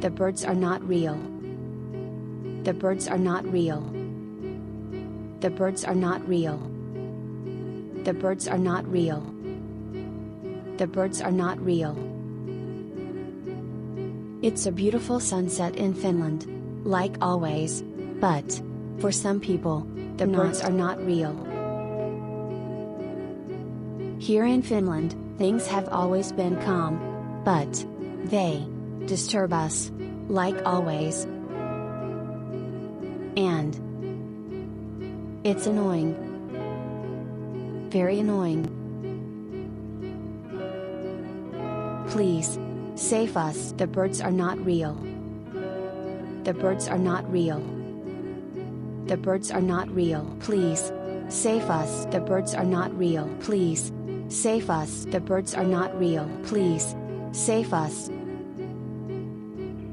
The birds are not real. The birds are not real. The birds are not real. The birds are not real. The birds are not real. It's a beautiful sunset in Finland, like always, but, for some people, the birds are not real. Here in Finland, things have always been calm, but they disturb us, like always. And it's annoying. Very annoying. Please, save us. The birds are not real. The birds are not real. The birds are not real. Please, save us. The birds are not real. Please, save us. The birds are not real. Please, save us.